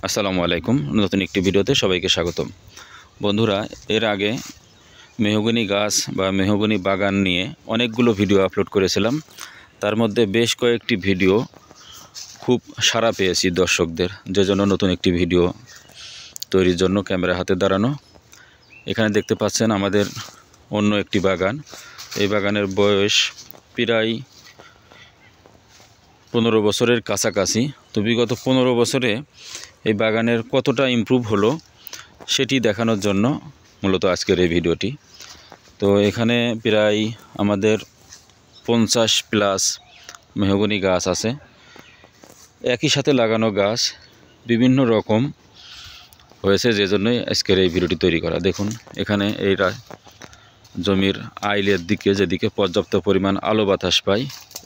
আসসালামু আলাইকুম। নতুন একটি ভিডিওতে সবাইকে স্বাগতম। বন্ধুরা, এর আগে মেহগনি গাছ বা মেহগনি বাগান নিয়ে অনেকগুলো ভিডিও আপলোড করেছিলাম। তার মধ্যে বেশ কয়েকটি ভিডিও খুব সাড়া পেয়েছি দর্শকদের, যে জন্য নতুন একটি ভিডিও তৈরির জন্য ক্যামেরা হাতে দাঁড়ানো। এখানে দেখতে পাচ্ছেন আমাদের অন্য একটি বাগান। এই বাগানের বয়স প্রায় 15 বছরের কাছাকাছি। তো বিগত 15 বছরে এই বাগানের কতটা ইমপ্রুভ হলো সেটি দেখানোর জন্য মূলত আজকের এই ভিডিওটি। তো এখানে প্রায় আমাদের 50+ মেহগনি গাছ আছে, একই সাথে লাগানো গাছ বিভিন্ন রকম হয়েছে, যে জন্যই আজকের এই ভিডিওটি তৈরি করা। দেখুন এখানে এই জমির আইলের দিকে, যেদিকে পর্যাপ্ত পরিমাণ আলো বাতাস পায়,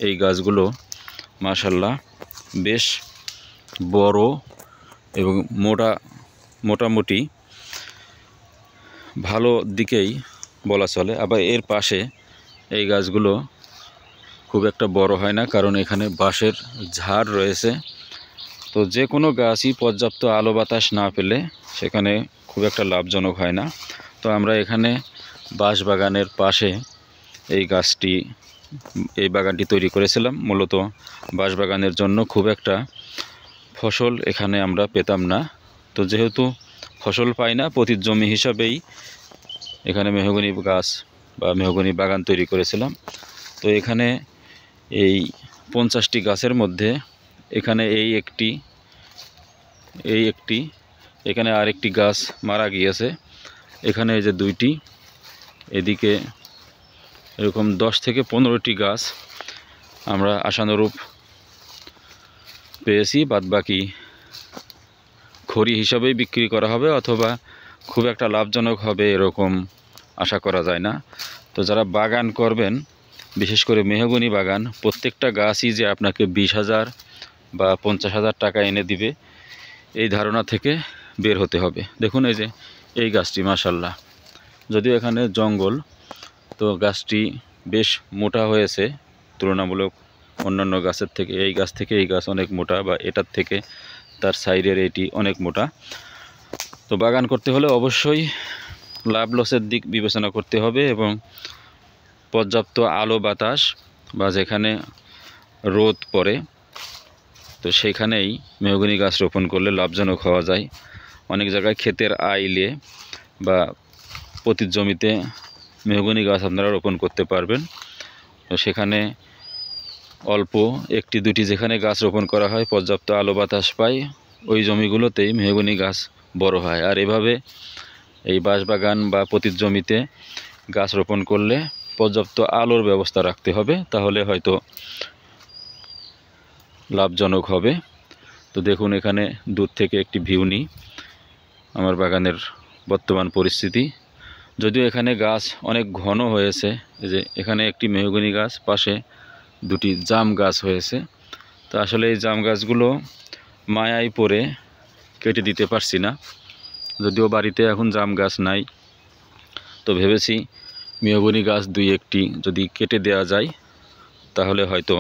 এই গাছগুলো মাশাআল্লাহ বেশ বড় এবং মোটামুটি ভালো দিকেই বলা চলে। আবার এর পাশে এই গাছগুলো খুব একটা বড় হয় না, কারণ এখানে বাঁশের ঝাড় রয়েছে। তো যে কোনো গাছই পর্যাপ্ত আলো বাতাস না পেলে সেখানে খুব একটা লাভজনক হয় না। তো আমরা এখানে বাঁশ বাগানের পাশে এই বাগানটি তৈরি করেছিলাম। মূলত বাঁশ বাগানের জন্য খুব একটা ফসল এখানে আমরা পেতাম না। তো যেহেতু ফসল পাই না, প্রতি জমি হিসাবেই এখানে মেহগনি গাছ বা মেহগনি বাগান তৈরি করেছিলাম। তো এখানে এই 50টি গাছের মধ্যে এখানে এই একটি এখানে আরেকটি গাছ মারা গিয়েছে। এখানে এই যে দুইটি, এদিকে এরকম 10 থেকে 15টি গাছ আমরা আশানুরূপ পেয়েছি। বাদবাকি খড়ি হিসাবেই বিক্রি করা হবে, অথবা খুব একটা লাভজনক হবে এরকম আশা করা যায় না। তো যারা বাগান করবেন, বিশেষ করে মেহগনি বাগান, প্রত্যেকটা গাছই যে আপনাকে 20,000 বা 50,000 টাকা এনে দিবে, এই ধারণা থেকে বের হতে হবে। দেখুন এই যে এই গাছটি মাশাআল্লাহ, যদিও এখানে জঙ্গল, তো গাছটি বেশ মোটা হয়েছে তুলনামূলক অন্যান্য গাছের থেকে। এই গাছ থেকে এই গাছ অনেক মোটা, বা এটার থেকে তার সাইডের এটি অনেক মোটা। তো বাগান করতে হলে অবশ্যই লাভ লসের দিক বিবেচনা করতে হবে, এবং পর্যাপ্ত আলো বাতাস বা যেখানে রোদ পড়ে, তো সেখানেই মেহগনি গাছ রোপণ করলে লাভজনক হওয়া যায়। অনেক জায়গায় ক্ষেতের আইলে বা প্রতি জমিতে মেহগনি গাছ আপনারা রোপণ করতে পারবেন। তো সেখানে অল্প একটি দুটি যেখানে গাছ রোপণ করা হয়, পর্যাপ্ত আলো বাতাস পায়, ওই জমিগুলোতেই মেহগনি গাছ বড় হয়। আর এভাবে এই বাঁশবাগান বা প্রতি জমিতে গাছ রোপণ করলে পর্যাপ্ত আলোর ব্যবস্থা রাখতে হবে, তাহলে হয়তো লাভজনক হবে। তো দেখুন এখানে দূর থেকে একটি ভিউ নিই আমার বাগানের বর্তমান পরিস্থিতি। যদিও এখানে গাছ অনেক ঘন হয়েছে, এই যে এখানে একটি মেহগনি গাছ, পাশে দুটি জাম গাছ হয়েছে। তো আসলে এই জাম গাছগুলো মায়ায় পড়ে কেটে দিতে পারছি না, যদিও বাড়িতে এখন জাম গাছ নাই। তো ভেবেছি মেহগনি গাছ 2-1টি যদি কেটে দেওয়া যায়, তাহলে হয়তো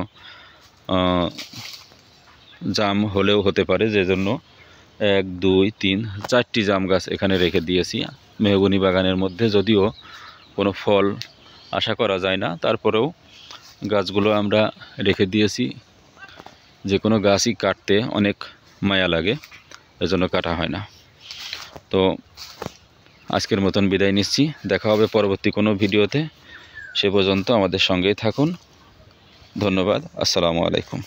জাম হলেও হতে পারে। যে জন্য 1, 2, 3, 4টি জাম গাছ এখানে রেখে দিয়েছি মেহগনি বাগানের মধ্যে। যদিও কোনো ফল আশা করা যায় না, তারপরেও গাছগুলো আমরা রেখে দিয়েছি। যে কোনো গাছই কাটতে অনেক মায়া লাগে, এজন্য কাটা হয় না। তো আজকের মতন বিদায় নিচ্ছি, দেখা হবে পরবর্তী কোনো ভিডিওতে। সে পর্যন্ত আমাদের সঙ্গেই থাকুন। ধন্যবাদ। আসসালামু আলাইকুম।